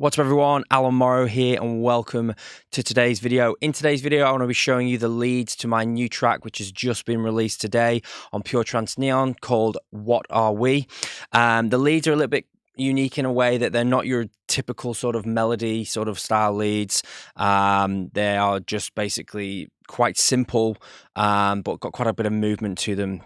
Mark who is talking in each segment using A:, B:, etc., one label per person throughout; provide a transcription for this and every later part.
A: What's up everyone, Allan Morrow here and welcome to today's video. In today's video I want to be showing you the leads to my new track which has just been released today on Pure Trance Neon called What Are We? The leads are a little bit unique in a way that they're not your typical sort of melody sort of style leads. They are just basically quite simple but got quite a bit of movement to them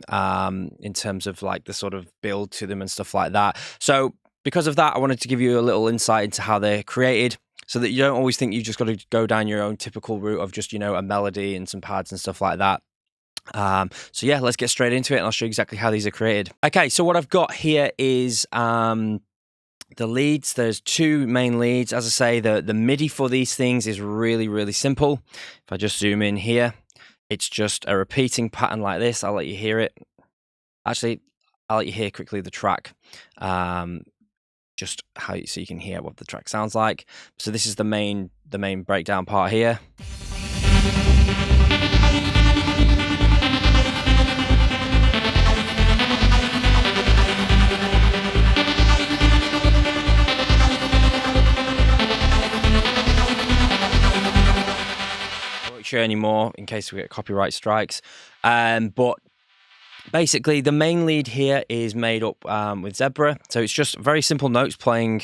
A: in terms of like the sort of build to them and stuff like that. So because of that, I wanted to give you a little insight into how they're created so that you don't always think you just got to go down your own typical route of just, you know, a melody and some pads and stuff like that. So yeah, let's get straight into it and I'll show you exactly how these are created. Okay, so what I've got here is the leads. There's two main leads. As I say, the MIDI for these things is really simple. If I just zoom in here, it's just a repeating pattern like this. I'll let you hear it. Actually, I'll let you hear quickly the track. Just how so you can hear what the track sounds like. So this is the main breakdown part here. I won't show any more in case we get copyright strikes, but basically, the main lead here is made up with Zebra. So it's just very simple notes playing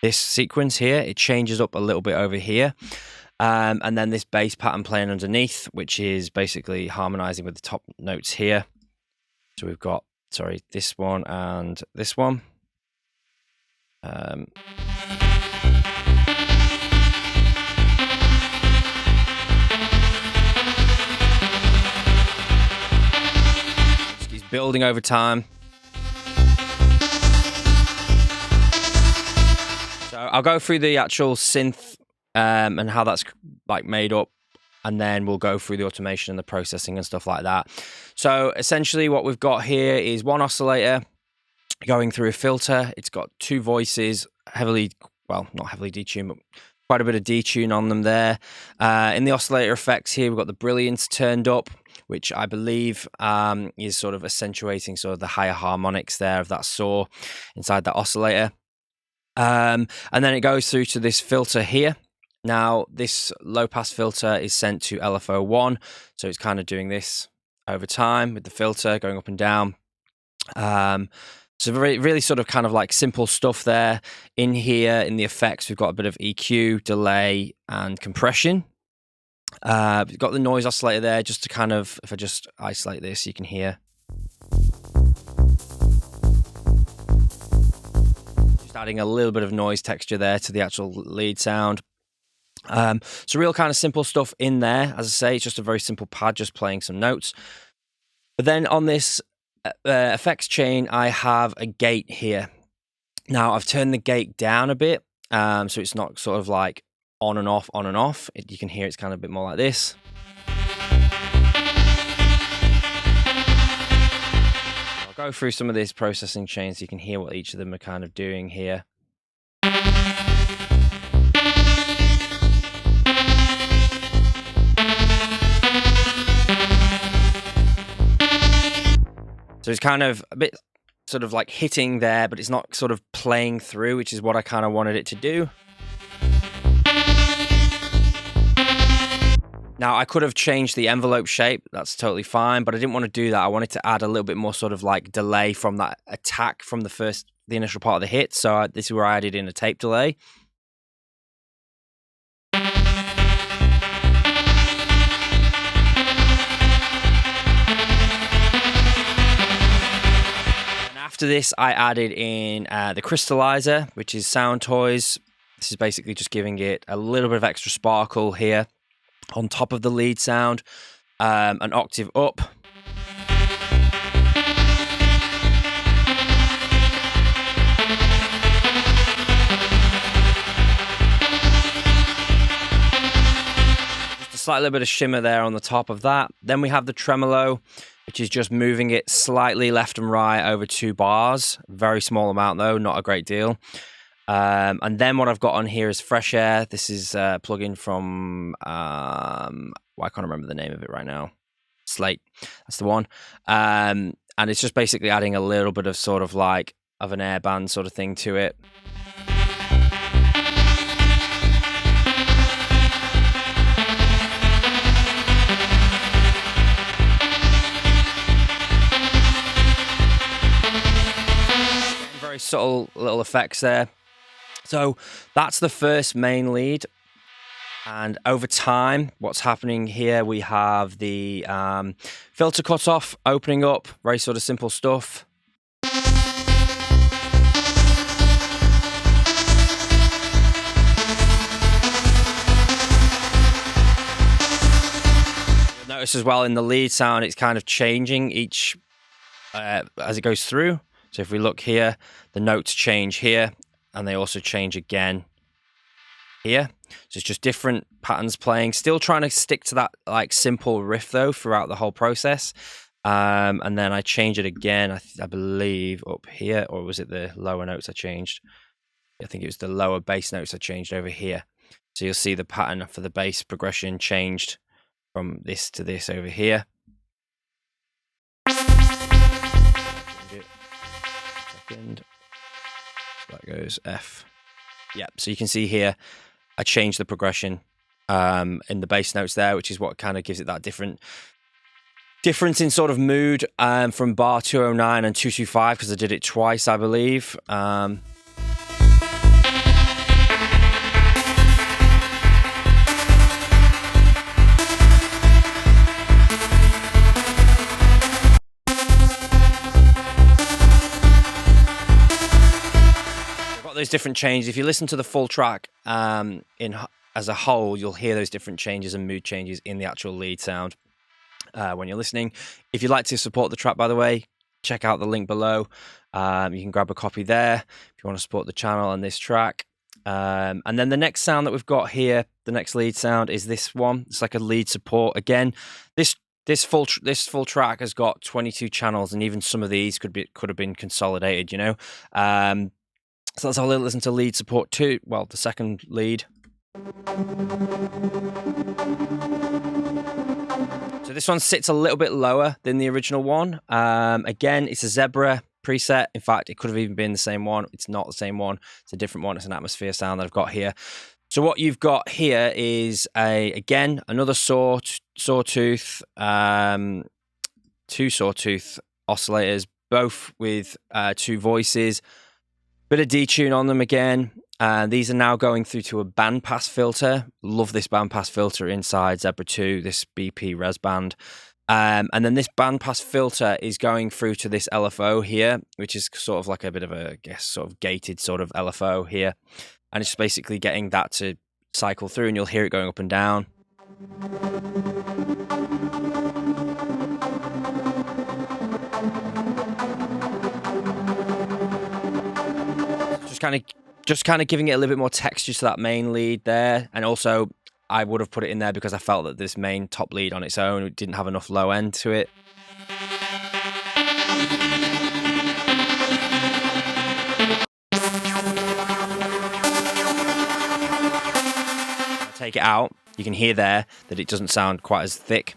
A: this sequence here. It changes up a little bit over here. And then this bass pattern playing underneath, which is basically harmonizing with the top notes here. So we've got, sorry, this one and this one. Building over time. So I'll go through the actual synth and how that's like made up, and then we'll go through the automation and the processing and stuff like that. So essentially what we've got here is one oscillator going through a filter. It's got two voices, heavily, well, not heavily detuned, but quite a bit of detune on them there. In the oscillator effects here, we've got the brilliance turned up, which I believe is sort of accentuating sort of the higher harmonics there of that saw inside that oscillator. And then it goes through to this filter here. Now, this low-pass filter is sent to LFO1, so it's kind of doing this over time with the filter going up and down. So really sort of kind of like simple stuff there. In here, in the effects, we've got a bit of EQ, delay, and compression. We've got the noise oscillator there just to kind of, if I just isolate this, you can hear. Just adding a little bit of noise texture there to the actual lead sound. So real kind of simple stuff in there. As I say, it's just a very simple pad, just playing some notes. But then on this effects chain, I have a gate here. Now I've turned the gate down a bit, so it's not sort of like on and off, on and off. You can hear it's kind of a bit more like this. I'll go through some of these processing chains so you can hear what each of them are kind of doing here. So it's kind of a bit sort of like hitting there, but it's not sort of playing through, which is what I kind of wanted it to do. Now, I could have changed the envelope shape. That's totally fine, but I didn't want to do that. I wanted to add a little bit more sort of like delay from that attack from the initial part of the hit. So this is where I added in a tape delay. After this, I added in the crystallizer, which is Sound Toys. This is basically just giving it a little bit of extra sparkle here on top of the lead sound, an octave up. Just a slight little bit of shimmer there on the top of that. Then we have the tremolo, which is just moving it slightly left and right over 2 bars. Very small amount though, not a great deal. And then what I've got on here is Fresh Air. This is a plugin from, well, I can't remember the name of it right now. Slate, that's the one. And it's just basically adding a little bit of sort of like of an airband sort of thing to it. subtle little effects there. So that's the first main lead. And over time, what's happening here, we have the filter cutoff opening up, very sort of simple stuff. You'll notice as well in the lead sound, it's kind of changing each as it goes through. So if we look here, the notes change here, and they also change again here. So it's just different patterns playing, still trying to stick to that like simple riff though throughout the whole process. And then I change it again, I believe up here, or was it the lower notes I changed? I think it was the lower bass notes I changed over here. So you'll see the pattern for the bass progression changed from this to this over here. Second. So that goes F. Yeah, so you can see here I changed the progression in the bass notes there, which is what kind of gives it that difference in sort of mood from bar 209 and 225, because I did it twice, I believe. Those different changes. If you listen to the full track as a whole, you'll hear those different changes and mood changes in the actual lead sound when you're listening. If you'd like to support the track, by the way, check out the link below. You can grab a copy there if you want to support the channel and this track. And then the next sound that we've got here, the next lead sound, is this one. It's like a lead support. Again, this full track has got 22 channels, and even some of these could have been consolidated, you know. So let's have a listen to lead support 2, well, the second lead. So this one sits a little bit lower than the original one. Again, it's a Zebra preset. In fact, it could have even been the same one. It's not the same one. It's a different one. It's an atmosphere sound that I've got here. So what you've got here is again another sawtooth, 2 sawtooth oscillators, both with 2 voices. Bit of detune on them again. These are now going through to a bandpass filter. Love this bandpass filter inside Zebra 2, this BP res band. And then this bandpass filter is going through to this LFO here, which is sort of like a bit of a, I guess, sort of gated sort of LFO here. And it's basically getting that to cycle through, and you'll hear it going up and down. Just kind of giving it a little bit more texture to that main lead there. And also I would have put it in there because I felt that this main top lead on its own didn't have enough low end to it. Take it out, you can hear there that it doesn't sound quite as thick.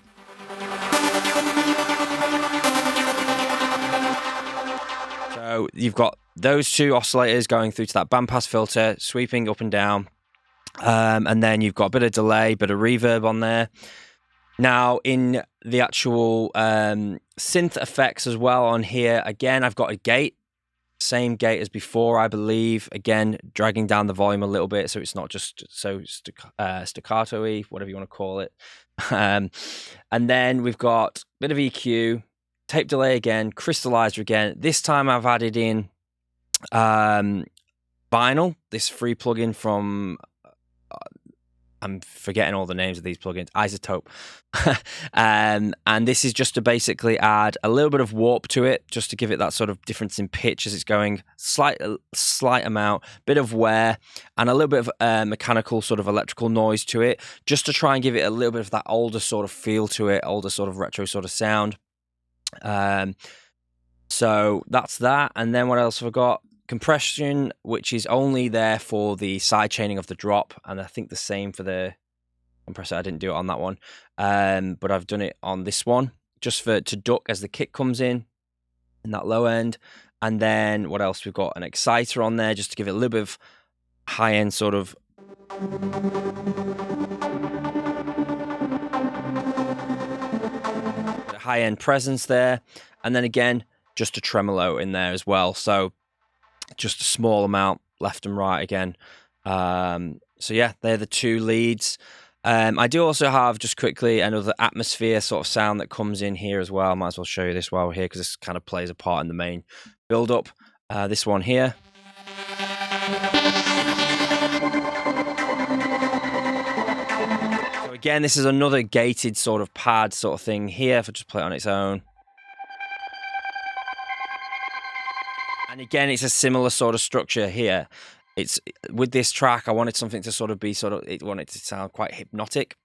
A: So you've got those 2 oscillators going through to that bandpass filter, sweeping up and down. And then you've got a bit of delay, bit of reverb on there. Now in the actual synth effects as well on here, again, I've got a gate, same gate as before, I believe. Again, dragging down the volume a little bit so it's not just so staccato-y, whatever you want to call it. And then we've got a bit of EQ, tape delay again, crystallizer again. This time I've added in Vinyl, this free plugin from I'm forgetting all the names of these plugins, Isotope. And this is just to basically add a little bit of warp to it, just to give it that sort of difference in pitch as it's going, slight amount, bit of wear, and a little bit of mechanical sort of electrical noise to it, just to try and give it a little bit of that older sort of feel to it, older sort of retro sort of sound. So that's that. And then what else have I got? Compression, which is only there for the side chaining of the drop, and I think the same for the compressor. I didn't do it on that one, but I've done it on this one just to duck as the kick comes in that low end. And then what else? We've got an exciter on there just to give it a little bit of high end sort of high end presence there, and then again just a tremolo in there as well. So just a small amount left and right again. So yeah, they're the 2 leads. I do also have, just quickly, another atmosphere sort of sound that comes in here as well. Might as well show you this while we're here, because this kind of plays a part in the main build-up. This one here. So again, this is another gated sort of pad sort of thing here, if I just play it on its own. And again, it's a similar sort of structure here. It's with this track, I wanted something to sort of be it wanted to sound quite hypnotic.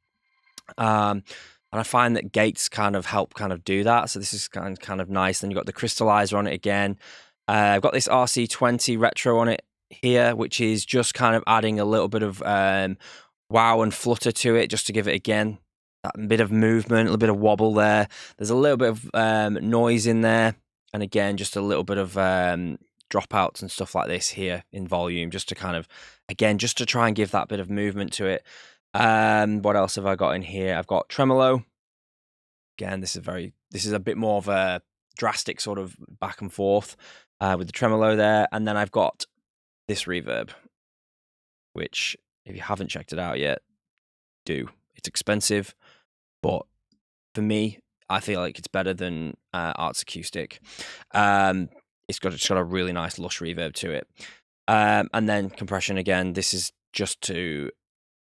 A: And I find that gates kind of help kind of do that. So this is kind of nice. Then you've got the crystallizer on it again. I've got this RC20 retro on it here, which is just kind of adding a little bit of wow and flutter to it, just to give it, again, that bit of movement, a little bit of wobble there. There's a little bit of noise in there. And again, just a little bit of dropouts and stuff like this here in volume, just to kind of, again, just to try and give that bit of movement to it. What else have I got in here? I've got tremolo. Again, this is a bit more of a drastic sort of back and forth with the tremolo there. And then I've got this reverb, which, if you haven't checked it out yet, do. It's expensive, but for me, I feel like it's better than Art's Acoustic. It's got a really nice lush reverb to it. And then compression, again, this is just to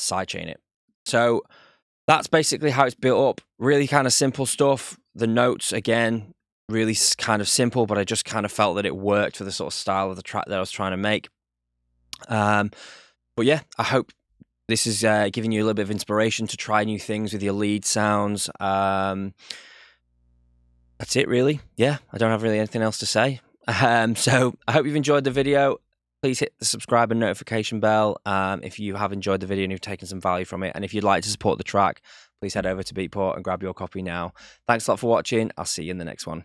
A: sidechain it. So that's basically how it's built up. Really kind of simple stuff. The notes, again, really kind of simple, but I just kind of felt that it worked for the sort of style of the track that I was trying to make. But yeah, I hope this is giving you a little bit of inspiration to try new things with your lead sounds. That's it, really. Yeah, I don't have really anything else to say. So I hope you've enjoyed the video. Please hit the subscribe and notification bell if you have enjoyed the video and you've taken some value from it. And if you'd like to support the track, please head over to Beatport and grab your copy now. Thanks a lot for watching. I'll see you in the next one.